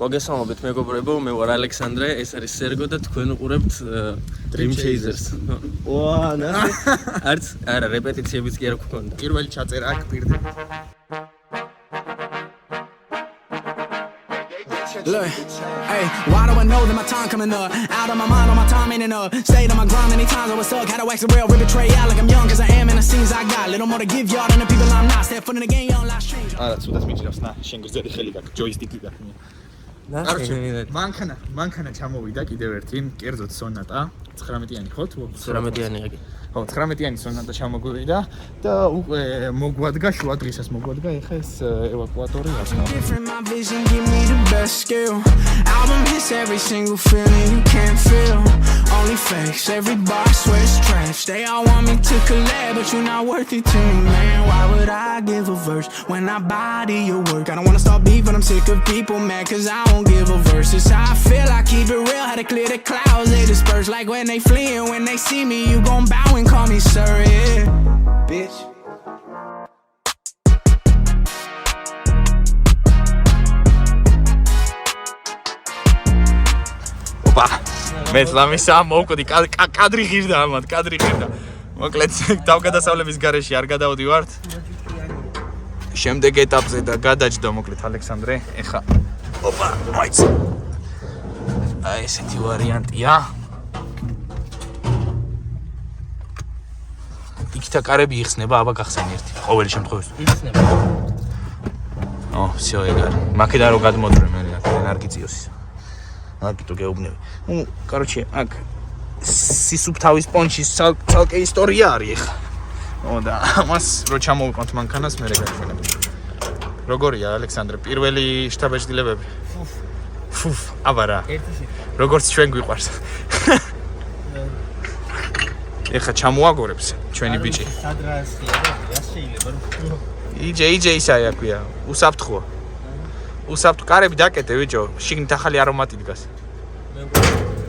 მოგესალმებით მეგობრებო, მე ვარ ალექსანდრე, ეს არის სერგო და თქვენ უყურებთ Dream Chasers. ვა, ნახე. არა, რეპეტიციებიც კი არ გვქონდა. პირველი ჩაწერა აქ პირდაპირ. Look, hey, why do I know that my time coming up? Out of my mind, all my time ain't enough. Stayed on my grind many times, I was stuck. Had to wax the real, rip it tray out like I'm young, cause I am in the scenes I got. Little more to give y'all than the people I'm not. Step foot in the game, young last change. არა, ცუდად მიჭირავს, ნა, შენ გზელი ხელი გაქვს, ჯოისტიკი გაქვს. ნახე, მანქანა ჩამოვიდა კიდევ ერთი, კერძოდ სონატა, 19-იანი ხო თუ? 19-იანი აგი. ხო, 19-იანი სონატა ჩამოგვიდა და უკვე მოგვადგა შუა დღისას მოგვადგა ეხა ეს ევაკუატორი ასნა. Different my vision, give me the best skill. Album hits every single feeling you can't feel. Only fakes, every bar swear it's trash. They all want me to collab, but you're not worth it to me, man. Why would I give a verse when I body your work? I don't wanna start beef, but I'm sick of people mad, cause I won't give a verse. It's how I feel, I keep it real, had to clear the clouds, they disperse. Like when they fleeing, when they see me, you gon' bow and call me sir, yeah, bitch. ოპა, მეც ლამისა მოვკვდი, კადრი ღირდა ამათ, კადრი ღირდა. მოკლედ თავგადასავლების გარეშე არ გადავდივართ. შემდეგ ეტაპზე და გადაჭდა მოკლედ ალექსანდრე, ეხა ოპა, მოიცა. აი ესეთი ვარიანტია. იქითა კარები იხსნება, აბა გახსენი ერთი. ყოველი შემთხვევაში. იხსნება. всё, ეგარ. მაქედან რო გადმოდრე მე არ გიწიოსი. აკიტო გეუბნები. короче, აქ სისუფთავის პონჩის ცალკე ისტორია არის ეხა. და ამას რო ჩამოვიყვანთ მანქანას მე რეგაჩვენებ. როგორია ალექსანდრე, პირველი შტაბეჭდილებები? ფუფ, აბა რა. როგორც ჩვენ გვიყვარს. ეხა ჩამოაგორებს ჩვენი ბიჭი. სადრასია, რა შეიძლება რომ იჯე ისაა აქვია, უსაფრთხოა. უსაფრთხო კარები დაკეტე ბიჭო, შიგნით ახალი არომატი დგას.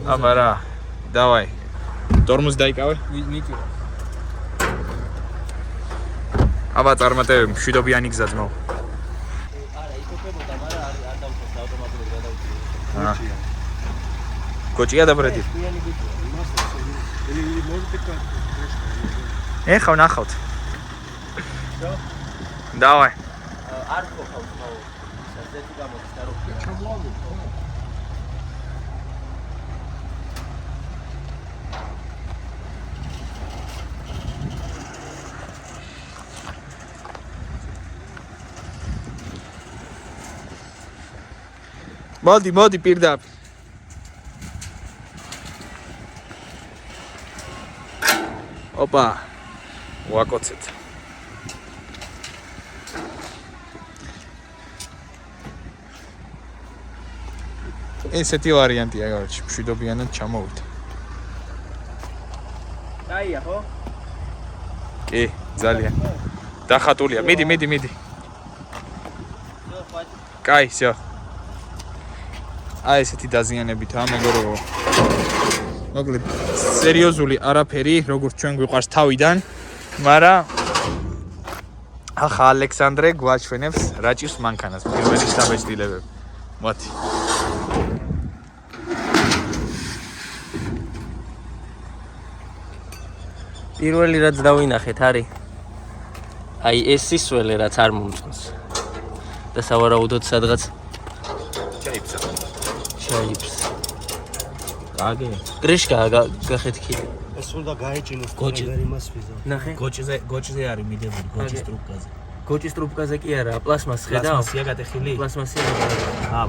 აბა რა, დავაი. ტორმოზ დაიკავე? მიტიო. აბა წარმატებები, მშვიდობიანი გზა ძმაო. არა, იფიქრებოდა, მაგრამ არ დავუშვეს ავტომატურად გადავწყვეტი. გოჭია დაბრედი. ეხა ვნახავთ. დავაი. არ გქონდა თაო. ზეთი გამოდის და რო ჩამოვაგო. მოდი პირდაპირ. ოპა. ვაკოცეთ. ესეთი ვარიანტია, короче, მშვიდობიანად ჩამოვიდა. კაია ხო? კი, ძალიან. დახატულია. მიდი. კაი, всё. აი ესეთი დაზიანებითაა, მეგობრებო. მოკლედ, სერიოზული არაფერი, როგორც ჩვენ გვიყვარს თავიდან, მაგრამ ახლა ალექსანდრე გვაჩვენებს რაჭის მანქანას, პირველი შტაბეჭდილებები. მოდი. პირველი რაც დავინახეთ არის აი ეს სისველე რაც არ მომწონს. და სავარაუდოდ სადღაც ჩაიფს. კაგი. კრიშკა გახეთქილი. ეს უნდა გაეჭინოს გოჭი. იმას ვიზა. ნახე. გოჭზე არის მიდებული გოჭის ტრუბკაზე. გოჭის ტრუბკაზე კი არა, პლასმას ხედავ? პლასმასია გატეხილი? პლასმასია.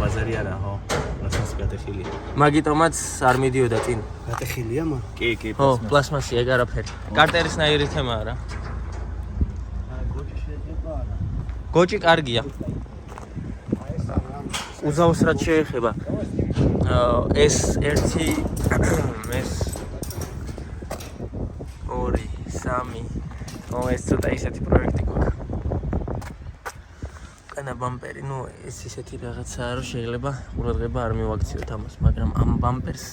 ბაზარი არა, ხო. პლასმასი გატეხილი. მაგიტომაც არ მიდიოდა წინ. გატეხილია მაგ? კი, ხო, პლასმასია, ეგ არაფერი. კარტერის ნაირი თემა არა. გოჭი შეიძლება არა. გოჭი კარგია. უზაოსრად შეეხება. ეს ერთი ეს 2 3 ეს ცოტა ისეთი პროექტი გვაქვს. კანა ბამპერი, ეს ისეთი რაღაცაა, რომ შეიძლება ყურადღება არ მივაქციოთ ამას, მაგრამ ამ ბამპერს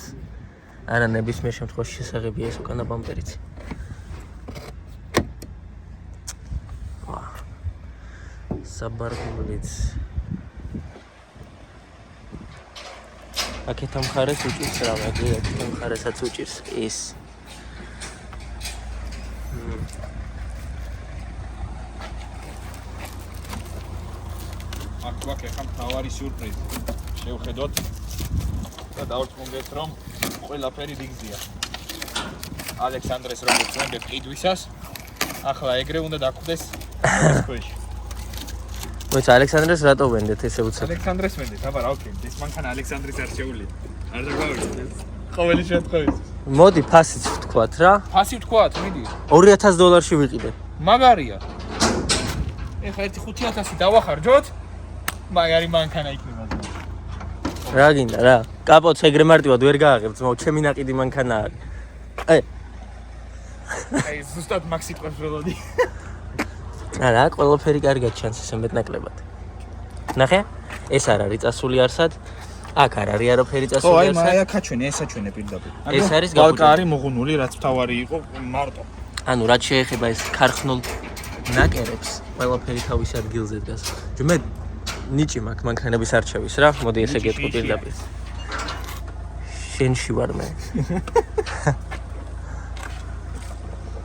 არა ნებისმიერ შემთხვევაში შესაძლებელია ეს უკანა ბამპერიც. საბარგულიც. აქეთ ამ მხარეს უჭირს რა, მაგრამ აქეთ ამ მხარესაც უჭირს ის. აქ ვაკე ხამ თავარი სიურპრიზი. შევხედოთ და დავწმუნდეთ რომ ყველაფერი რიგზია. ალექსანდრეს როგორც ვენდებ ყიდვისას ახლა ეგრე უნდა დაკვდეს ეს ქვეშ. მოიცა ალექსანდრეს რატო ვენდეთ ესე უცებ? ალექსანდრეს ვენდეთ, აბა რა ვქენ, ეს მანქანა ალექსანდრის არჩეული. არ დაგვავიწყდეს. ყოველი შემთხვევით. მოდი ფასიც ვთქვათ რა. ფასი ვთქვათ, მიდი. $2000 ვიყიდე. მაგარია. ეხლა ერთი 5000 დავახარჯოთ. მაგარი მანქანა იქნება. რა გინდა რა? კაპოტს ეგრე მარტივად ვერ გააღებ, ძმაო, ჩემი ნაყიდი მანქანა არის. აი, ზუსტად მაგ სიტყვებს ველოდი. არა, ყველაფერი კარგად ჩანს ესე მეტნაკლებად. ნახე? ეს არ არის წასული არსად. აქ არ არის არაფერი წასული აი, არსად. აი, აქაჩვენე, ეს აჩვენე პირდაპირ. ეს არის ბალკა არის მოღუნული, რაც თავარი იყო მარტო. ანუ რაც შეეხება ეს ქარხნულ ნაკერებს, ყველაფერი თავის ადგილზე დგას. მე ნიჭი მაქვს მანქანების არჩევის რა. მოდი ესე გეტყვი პირდაპირ. შენში ვარ მე.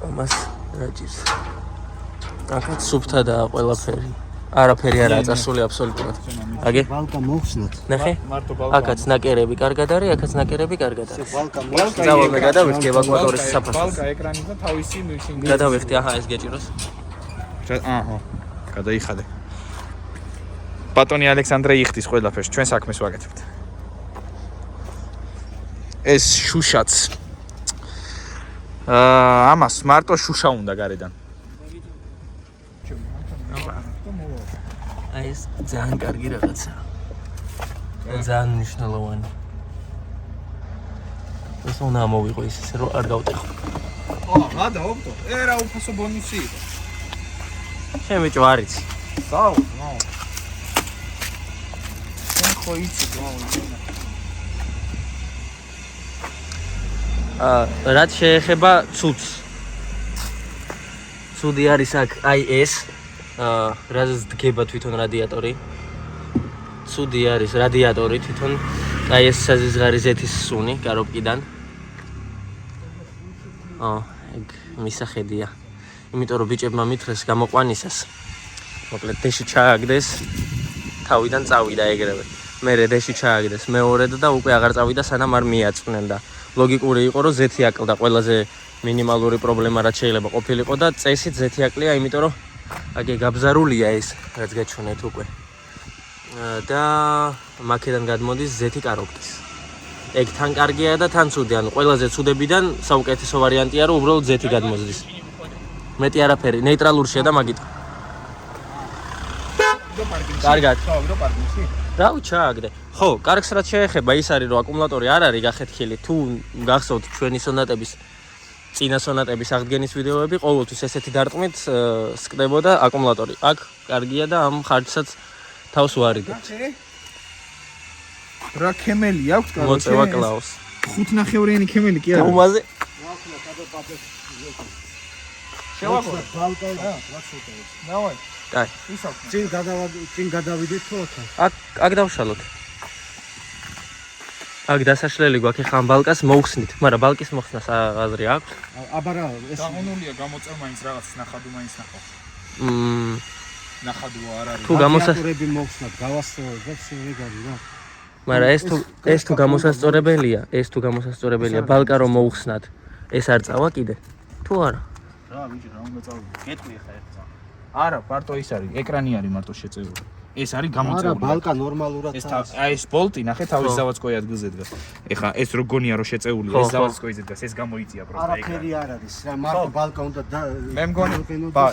ამას რა ჭირს? აქაც სუფთა და ყველაფერი. არაფერი არაა წასული აბსოლუტურად. აგე? ბალკა მოხსნათ. ნახე? მარტო ბალკა. აქაც ნაკერები კარგად არის, აქაც ნაკერები კარგად არის. ბალკა წავალ გადავიხდი ევაკუატორის საფასს. ბალკა ეკრანი და თავისი მიშინ. გადავიხდი, აჰა, ეს გეჭიროს. აჰა. გადაიხადე. ბატონი ალექსანდრე იხდის ყველაფერს, ჩვენ საქმეს ვაკეთებთ. ეს შუშაც. ამას მარტო შუშა უნდა გარედან. აი ეს ძალიან კარგი რაღაცაა. ძალიან მნიშვნელოვანი. ეს უნდა მოვიღო ისე რომ არ გავტეხო. გადა ოპტო. რა უფასო ბონუსი იყო. ჩემი ჯვარიც. დაუ, ნო. შენ ხო იცი, დაუ. რაც შეეხება ცუდს. ცუდი არის აქ აი ეს, რაზეც დგება თვითონ რადიატორი. ცუდი არის რადიატორი თვითონ. აი ეს საზღარი ზეთის სუნი კარობკიდან. ეგ მისახედია. იმიტომ რომ ბიჭებმა მითხრეს გამოყვანისას. მოკლედ დეში ჩააგდეს, თავიდან წავიდა ეგრევე. მერე დეში ჩააგდეს მეორედ და უკვე აღარ წავიდა სანამ არ მიაწვნენ და ლოგიკური იყო რომ ზეთი აკლდა ყველაზე მინიმალური პრობლემა რაც შეიძლება ყოფილიყო და წესით ზეთი აკლია, იმიტომ რომ აგე გაბზარულია ეს რაც გაჩვენეთ უკვე. და მაქედან გადმოდის ზეთი კარობკის. ეგ თან კარგია და თან ცუდი, ანუ ყველაზე ცუდებიდან საუკეთესო ვარიანტია რომ უბრალოდ ზეთი გადმozდის. მეტი არაფერი, ნეიტრალურშია და მაგით. კარგად. რა უჩააგდე. ხო, კარგს რაც შეეხება ის არის რომ აკუმულატორი არ არის გახეთქილი. თუ გახსოვთ ჩვენი სონატების წინა სონატების აღდგენის ვიდეოები, ყოველთვის ესეთი დარტყმით სკდებოდა აკუმულატორი. აქ კარგია და ამ ხარჯსაც თავს ვარიდებ. რა ქემელი აქვს კაროჩე? მოწევა კლაუს. 5 ნახევრიანი ქემელი კი არა? უმაზე შევაკურე. ბალკა რა ცოტა ის. დავაი. კაი. წინ გადავიდეთ თუ აქ? აქ დავშალოთ. აქ დასაშლელი გვაქვს ხან ბალკას მოუხსნით, მაგრამ ბალკის მოხსნას აზრი აქვს? აბა რა ეს დაღუნულია გამოწევ მაინც რაღაც ნახადუ მაინც ნახო. ნახადუა არ არის. თუ გამოსა რადიატორები მოხსნათ, გავასწორებთ ეგარი რა. მაგრამ ეს თუ გამოსასწორებელია, ბალკა რომ მოუხსნათ, ეს არ წავა კიდე? თუ არა? რა ბიჭი, რა უნდა წავიდე? გეტყვი ხა ერთსა. არა, მარტო ის არის, ეკრანი არის მარტო შეწეული. ეს არის გამოწეული. არა, ბალკა ნორმალურად ეს აი ეს ბოლტი, ნახე, თავის заводской ადგილზე დგას. ეხა ეს რო გონია რომ შეწეულია, ეს заводской-ზე დგას, ეს გამოიწია პროსტა ეკრანი. არაფერი არ არის რა, მარტო ბალკა უნდა მე მგონი, ბა,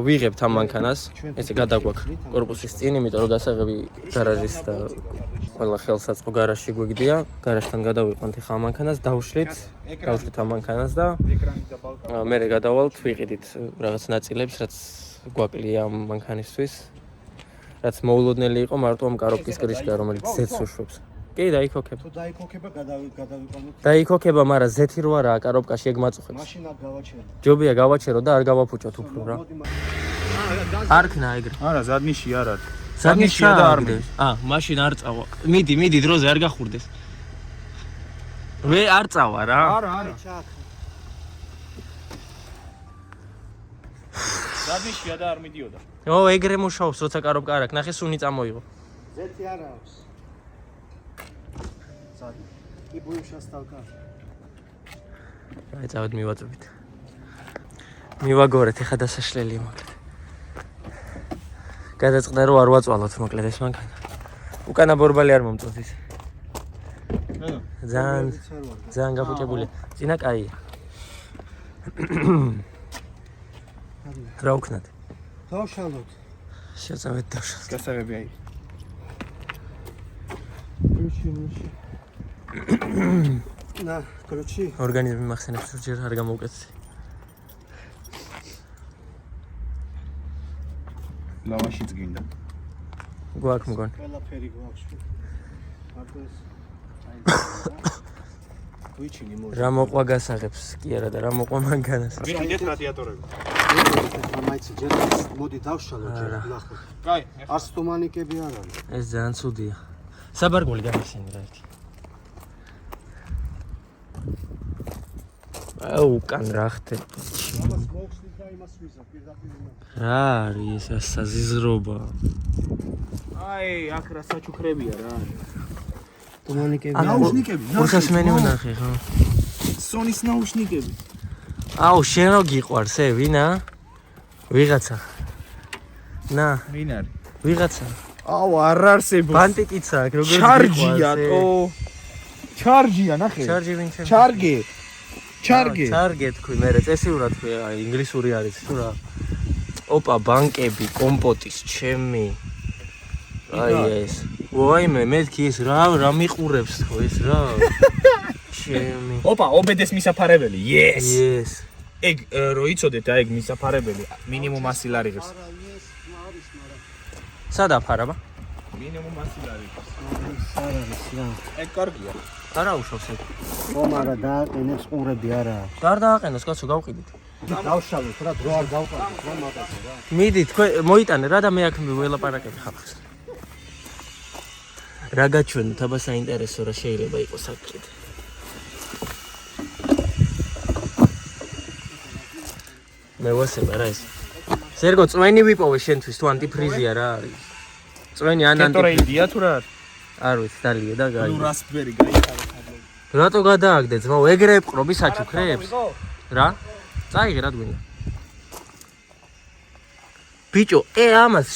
ვიღებთ ამ მანქანას, ესე გადაგვაქვს კორპუსის წინ, იმიტომ რომ გასაღები გარაჟის და ყველა ხელსაწყო გარაჟში გვიგდია, გარაჟთან გადავიყვანთ ხა ამ მანქანას, დავშლით ამ მანქანას და ეკრანი და ბალკა. მერე გადავალთ, ვიყიდით რაღაც ნაწილებს, რაც გვაკლია ამ მანქანისთვის. რაც მოულოდნელი იყო მარტო ამ კარობკის კრიშკა, რომელიც ზეთს უშვებს. კი, დაიქოქება. თუ დაიქოქება, გადავიყვანოთ. დაიქოქება, მაგრამ ზეთი რო არაა კარობკაში, ეგ მაწუხებს. მაშინ არ გავაჩერე. ჯობია გავაჩერო და არ გავაფუჭოთ უფრო რა. არ ქნა ეგრე. არა, ზადნიში არ არის. ზადნიშია და არ მიდის. მაშინ არ წავა. მიდი დროზე არ გახურდეს. არ წავა რა. არა. ზადნიშია და არ მიდიოდა. ეგრე მუშაობს, როცა კარობ კარაკ, ნახე სუნი წამოიღო. ზეთი არა აქვს. ზადი. კი ბუიმშას თავკა. აი წავედ მივაწვით. მივაგორეთ, ეხა დასაშლელია მოკლედ. გადაწყდა რომ არ ვაწვალოთ მოკლედ ეს მანქანა. უკანა ბორბალი არ მომწონს ის. ძალიან გაფუჭებულია. წინა კაია. რა უქნათ? დავშალოთ. შეწავეთ დავშალოთ. გასაღები აი. და კრუჩი. ორგანიზმი მახსენებს რომ ჯერ არ გამოუკეთე. ლავაშიც გინდა. გვაქვს მგონი. ყველაფერი გვაქვს. აბეს. ვიჩინი მოდი. რა მოყვა გასაღებს კი არა და რა მოყვა მანქანას. ვიყიდეთ რადიატორები. მაიცი ჯერ მოდი დავშალოთ ჯერ ნახოთ. კაი. არსტომანიკები არ არის. ეს ძალიან ცუდია. საბარგული გამიხსენი რა ერთი. უკან რა ხდება? ამას მოხსნი და იმას ვიზა პირდაპირ. რა არის ეს საზიზრობა? აი, აქ რა საჩუქრებია რა. სტომანიკები. ნაუშნიკები. ხურსასმენი ვნახე ხო? სონის ნაუშნიკები. შენ რო გიყვარს ვინა? ვიღაცა. ნა, ვინ არის? ვიღაცა. არ არსებობს. ბანტიკიცა აქ როგორ ჩარჯიატო. ჩარჯია ნახე. ჩარჯი ვინ ჩემ? ჩარგე თქვი, მე წესიურად თქვი, ინგლისური არის თუ რა. ოპა, ბანკები, კომპოტის, ჩემი. აი ეს. ვაიმე, მეთქი ეს რა მიყურებს ხო ეს რა. ჩემი. ოპა, ობედეს მისაფარებელი. Yes. Yes. ეგ რო იცოდეთ, ეგ მისაფარებელი. მინიმუმ 100 ლარი ღირს. სად აფარაბა? მინიმუმ 100 ლარი. არ არის რა. ეგ კარგია. არა უშავს ეგ. ხომარა დააყენებს ყურები არა. არ დააყენოს, კაცო, გავყიდით. დავშალოთ რა, დრო არ გავყავთ რა მაგაზე რა. მიდი, თქვენ მოიტანე რა და მე აქ ველაპარაკები ხალხს. რა გაჩვენოთ, აბა საინტერესო რა შეიძლება იყოს აქ. მე ვასება რა ეს. სერგო, წვენი ვიპოვე შენთვის თუ ანტიფრიზია რა არის. წვენი ან კეტორეიდია თუ რა არის? არ ვიცი, დალია და გაიგე. რასპბერი გაიხარე. რატო გადააგდე ძმა? ეგრე ეპყრობი საჩუქრებს? რა? წაიღე რა გვინდა? ბიჭო, ამას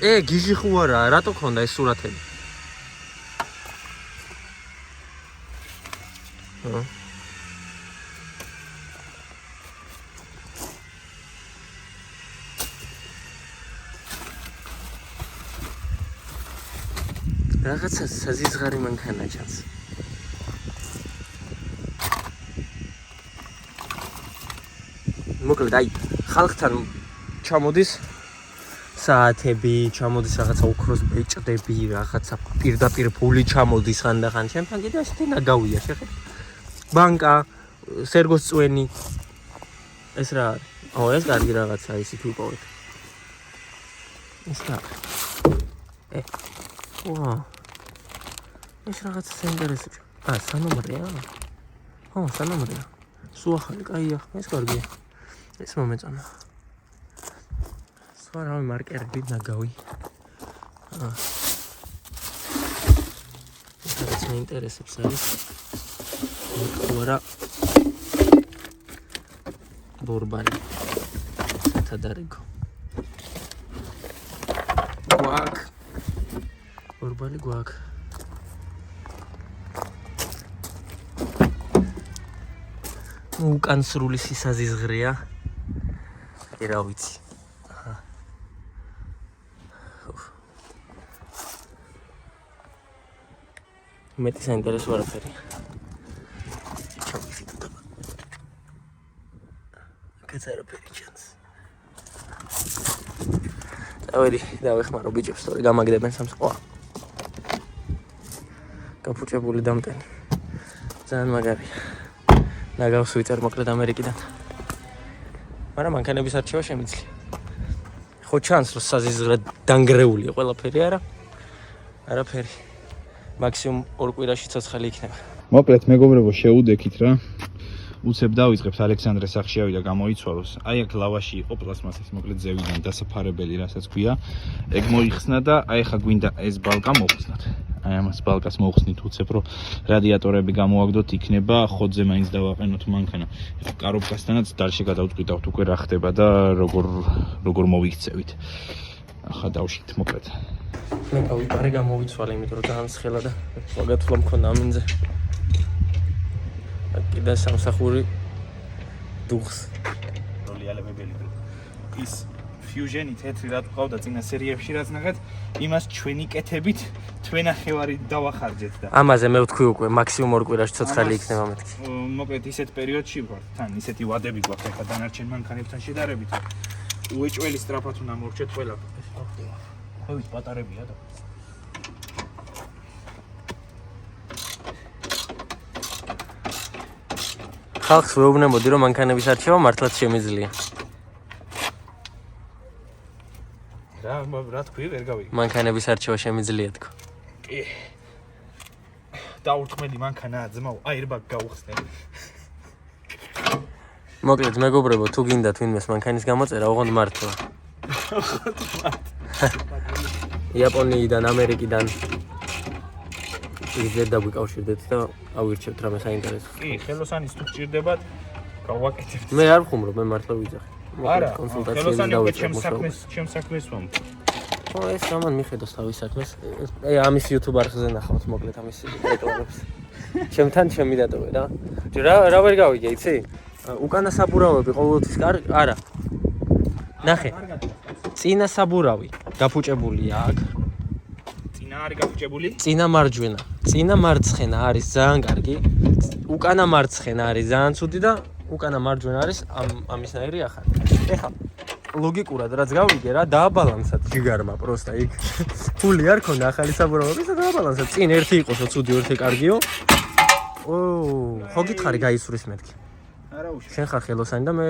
გიჟი ხო არა, რატო ქონდა ეს სურათები? რაღაცა საზიზღარი მანქანა ჩანს. მოკლედ აი ხალხთან ჩამოდის საათები, ჩამოდის რაღაცა ოქროს ბეჭდები, რაღაცა პირდაპირ ფული ჩამოდის ხანდახან. ჩემთან კიდე ასეთი ნაგავია შეხედე. ბანკა, სერგოს წვენი. ეს რა არის? ეს კარგი რაღაცა ისიც ვიპოვეთ. ეს რა? ეს რაღაცა საინტერესოა. სანომრია. სანომრია. სუახალი, კაია, ეს კარგია. ეს მომეწონა. სხვა რა მარკერები ნაგავი. ეს რაღაც მეინტერესებს არის. მოკურა ბორბალი. სათადარიგო. გვაკ. ბორბალი გვაკ. უკან სრული სიზღრია. კი რა ვიცი. მეტი საინტერესო არაფერი. კაცარაფერი ჩანს. წავედი, დავეხმარო ბიჭებს, თორე გამაგდებენ სამს. გაფუჭებული დამტენი. ძალიან მაგარია. ნაგავს ვიწერ მოკლედ ამერიკიდან. მაგრამ მანქანების არჩევა შემიძლია. ხო ჩანს რომ საზიზღრად დანგრეულია ყველაფერი არაფერი მაქსიმუმ 2 კვირაში ცოცხალი იქნება მოკლედ მეგობრებო შეუდექით რა უცებ დავიწყებთ ალექსანდრეს სახში ავიდა გამოიცვალოს აი აქ ლავაში იყო პლასმასის მოკლედ ზევიდან დასაფარებელი რასაც ქვია ეგ მოიხსნა და აი ხა გვინდა ეს ბალკა მოხსნათ აი ამას ბალკას მოხსნით უცებ რომ რადიატორები გამოაგდოთ იქნება ხოძზე მაინც დავაყენოთ მანქანა კარობკასთანაც დალში გადავწყვიტავთ უკვე რა ხდება და როგორ მოვიქცევით ახლა დავშით მოკლედ მე გავიპარე გამოვიცვალე იმიტომ რომ ძალიან ცხელა და ვაგათვლა მქონდა ამინძე კიდე სამსახური დუხს როლიალებებელი ის ფიუჟენი თეთრი რა თქვა და წინა სერიებში რაც ნახეთ იმას ჩვენი კეთებით თვენახევარი დავახარჯეთ და ამაზე მე ვთქვი უკვე მაქსიმუმ 2 კვირაში ცოცხალი იქნება მეთქი მოკლედ ისეთ პერიოდში ვართ თან ისეთი ვადები გვაქვს ახლა დანარჩენ მანქანებთან შედარებით უეჭველი სტრაფად უნდა მოვჭეთ ყველაფერს ხოვით პატარებია და ხალხს ვეუბნებოდი რომ მანქანების არჩევა მართლაც შემიძლია რა თქვი ვერ გავიგე მანქანების არჩევა შემიძლია თქო კი დაურთხმელი მანქანაა ძმაო აირბაგ გაუხსნე მოკლედ მეგობრებო თუ გინდათ ვინმეს მანქანის გამოწერა ოღონდ მართლა იაპონიიდან ამერიკიდან იზედ დაგვიკავშირდეთ და ავირჩევთ რამე საინტერესო კი ხელოსანის თუ გჭირდებათ გავაკეთებთ მე არ ვხუმრობ მე მართლა ვიძახი არა კონსულტაციები ხელოსანი უკვე დავიწყებ ჩემს საქმეს ვამ ხო ეს რამან მიხედავს თავის საქმეს აი ამის YouTube არხზე ნახავთ მოკლედ ამის რეკლამებს ჩემთან ჩემი დატოვე რა ვერ გავიგე იცი უკანა საბურავები ყოველთვის არა ნახე წინა საბურავი გაფუჭებულია აქ წინა არის გაფუჭებული წინა მარჯვენა წინა მარცხენა არის ძალიან კარგი უკანა მარცხენა არის ძალიან ცუდი და უკანა მარჯვენა არის ამისნაირი ახალი ეხლა ლოგიკურად რაც გავიგე რა დააბალანსად ჯიგარმა პროსტა იქ ფული არ ქონდა ახალი საბურავები და დააბალანსად წინ ერთი იყოსო ცუდი ერთი კარგიო ხო გითხარი გაისვრის მეთქი არა უშ შენ ხარ ხელოსანი და მე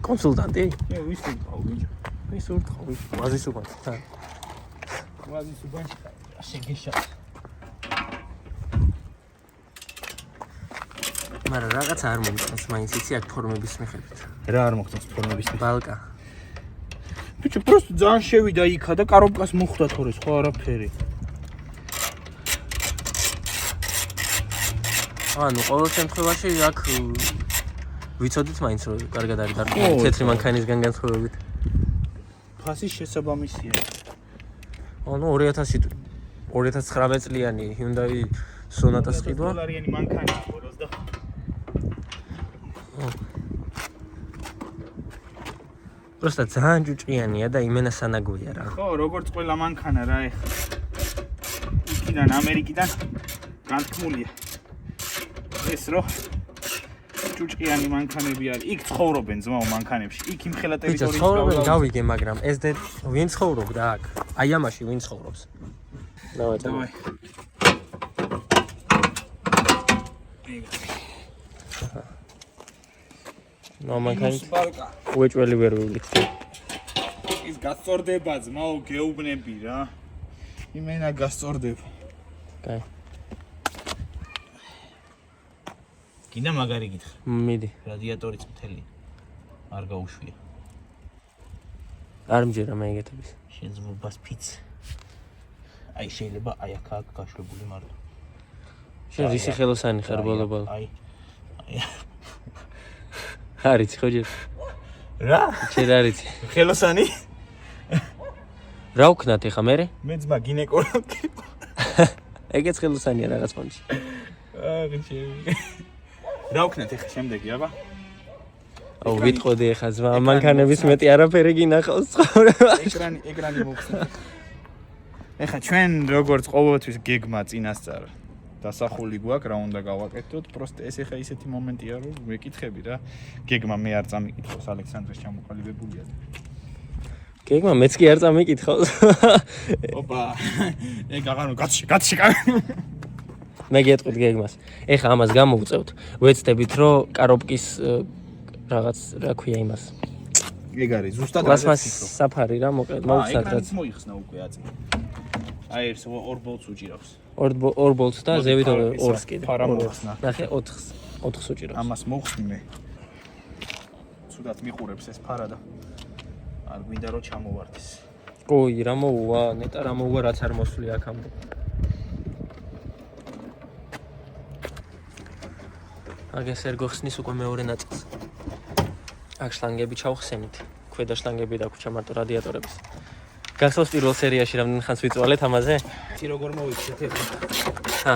კონსულტანტი მე ვისურვებ ბიჭო ვისურვებ ვაზის უკან თან ვაზის უკან შეგეშა მაგრამ რაღაც არ მომწონს მაინც იცი აქ ფორმების მიხედვით რა არ მოხდას ფორმების ბალკა ბიჭო პროსტ ძალიან შევიდა იქა და კარობკას მოხვდა თორე სხვა არაფერი ანუ ყოველ შემთხვევაში აქ ვიცოდით მაინც რომ კარგად არის დარგული თეთრი მანქანისგან განსხვავებით ფასის შესაბამისია ანუ 2019 წლიანი Hyundai Sonata-ს ყიდვა $100 მანქანა ბოლოს და პროსტა ძალიან ჭუჭყიანია და იმენა სანაგვია რა ხო როგორც ყველა მანქანა რა ეხა იქიდან ამერიკიდან განთქმულია ეს რო ჭუჭყიანი მანქანები არის იქ ცხოვრობენ ძმაო მანქანებში იქ იმხელა ტერიტორიის ცხოვრობენ გავიგე მაგრამ ეს ვინ ცხოვრობდა აქ აი ამაში ვინ ცხოვრობს დავაი ნო მანქანის უეჭველი ვერ ვივლით ის გასწორდება ძმაო გეუბნები რა იმენა გასწორდება კაი კიდე მაგარი გითხრა მიდი რადიატორიც მთელი არ გაუშვია არ მჯერა მე ეგეთების შენ ზმობას ფიც აი შეიძლება აი აქ გაშვებული მარტო შენ რისი ხელოსანი ხარ ბოლო აი არის ხო ჯერ რა ჯერ არის ხელოსანი რა ვქნათ ეხა მე მე ძმა გინეკოლოგი ეგეც ხელოსანია რაღაც ფონში აღიჩი რა ვქნათ ეხა შემდეგი აბა აუ ვიტყოდი ეხა ზმა მანქანების მეტი არაფერი გინახავს ცხოვრებაში ეკრანი მოგხსნა ეხა ჩვენ როგორც ყოველთვის გეგმა წინასწარ დასახული გვაქვს რა უნდა გავაკეთოთ პროსტ ეს ეხა ისეთი მომენტია რომ ვეკითხები რა გეგმა მე არ წამიკითხოს ალექსანდრეს ჩამოყალიბებულია გეგმა მეც კი არ წამიკითხავს ოპა ეგ აღარ გაცში მე გეტყვით გეგმას ეხა ამას გამოვწევთ ვეცდებით რომ კარობკის რაღაც რა ქვია იმას ეგ არის ზუსტად პლასმას საფარი რა მოკლედ მოუხსნათ რაც ეკრანიც მოიხსნა უკვე აწი აი ეს ორ ბოლტს უჭირავს ორ ბოლტს და ზევით ორს კიდე ფარა მოხსნა ნახე 4-ს უჭირავს ამას მოხსნი მე ცუდად მიყურებს ეს ფარა და არ გვინდა რომ ჩამოვარდეს კოი რა მოუვა ნეტა რა მოუვა რაც არ მოსვლი აქამდე აგეს ვერ გახსნის უკვე მეორე ნაწილს აქ შლანგები ჩავხსენით ქვედა შლანგები დაგვრჩა მარტო რადიატორების გახსოვს პირველ სერიაში რამდენი ხანს ვიწვალეთ ამაზე იცი როგორ მოვიქცეთ ეხლა ჰა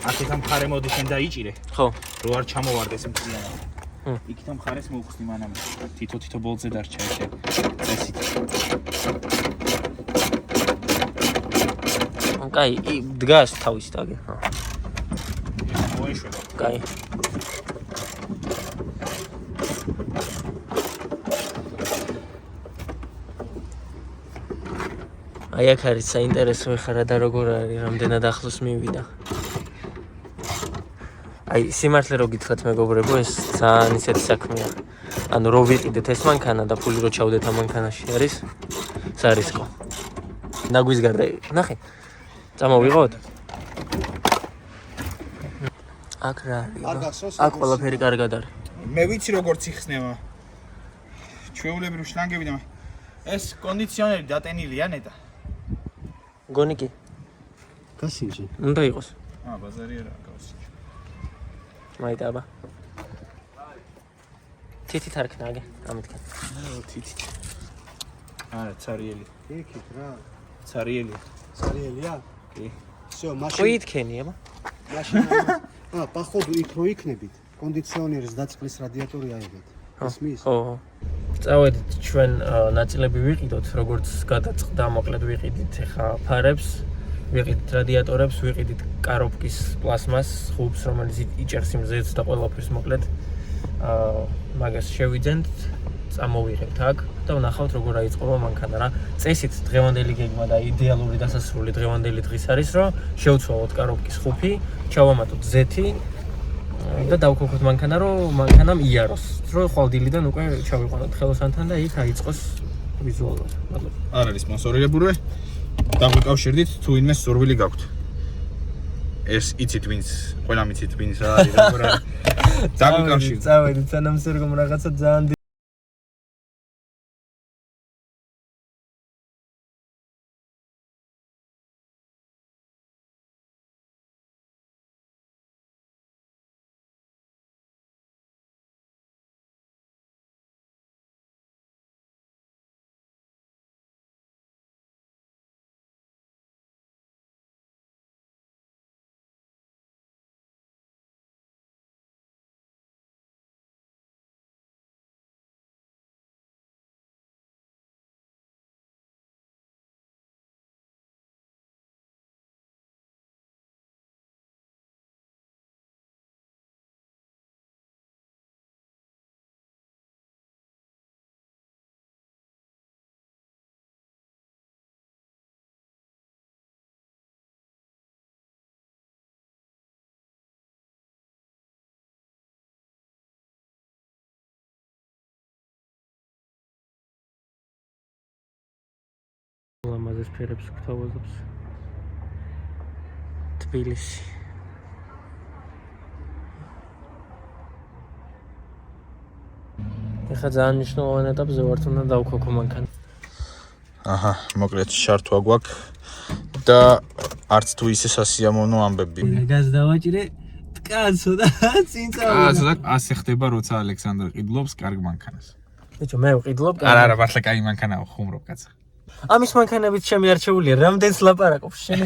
აქეთან მხარე მოდი შენ დაიჭირე ხო რო არ ჩამოვარდეს მწიანად იქიდან მხარეს მოვხსნი მანამ თითო ბოლტზე დარჩა ესე წესით კაი დგას თავის დაგე ხო მოეშვება კაი აი აქ არის საინტერესო ეხლა და როგორ არის რამდენად ახლოს მივიდა აი სიმართლე რო გითხრათ მეგობრებო ეს ძალიან ისეთი საქმეა ანუ რო ვიყიდეთ ეს მანქანა და ფული რო ჩავდეთ ამ მანქანაში არის სარისკო ნაგვის გარდა ნახე წამოვიღოთ აქ რა არის აქ ყველაფერი კარგად არის მე ვიცი როგორც იხსნება ჩვეულებრივ შლანგები და ეს კონდიციონერი დატენილია ნეტა გონი კი გასინჯი უნდა იყოს ბაზარი არა გავსინჯე მაიტაბა თითით არ ქნაგე ამითქენ თითით არა цаრიელი იქით რა цаრიელი წარიელია კი всё მაშინ ყვითქენი აბა მაშინ походу იქ რო იქნებით კონდიციონერის დაწყლის რადიატორი აიღეთ ისმის ხო წავედით ჩვენ ნაწილები ვიყიდოთ როგორც გადაწყდა მოკლედ ვიყიდით ახლა ფარებს ვიყიდით რადიატორებს ვიყიდით კარობკის პლასმას ხუბს რომელიც იჭერს იმ ზეთს და ყველაფერს მოკლედ მაგას შევიძენთ წამოვიღებთ აქ და ვნახავთ როგორ აიწყობა მანქანა რა წესით დღევანდელი გეგმა და იდეალური დასასრული დღევანდელი დღის არის რომ შევცვალოთ კარობკის ხუფი ჩავამატოთ ზეთი და დავქოქოთ მანქანა რომ მანქანამ იაროს რომ ხვალდილიდან უკვე ჩავიყვანოთ ხელოსანთან და იქ აიწყოს ვიზუალურად მადლობა არ არის სპონსორირებული დაგვიკავშირდით თუ ინმე სურვილი გაქვთ ეს იცით ვინც ყველა მიცით ვინც რა არის როგორ არის დაგვიკავშირდით წავედით სანამ სერგომ რაღაცა ძალიან ლამაზეს ფერებს გვთავაზობს თბილისი ეხლა ძალიან მნიშვნელოვან ეტაპზე ვართ უნდა დავქოქო მანქანა აჰა მოკლედ შართვა გვაქვს და არც თუ ისე სასიამოვნო ამბები გაზ დავაჭირე კაცო და წინ წავიდა კაცო და ასე ხდება როცა ალექსანდრე ყიდლობს კარგ მანქანას ბიჭო მე ვყიდლობ არა მართლა კაი მანქანაა ხუმრობ კაცო ამის მანქანებით შემიარჩეულია რამდენს ლაპარაკობს შენ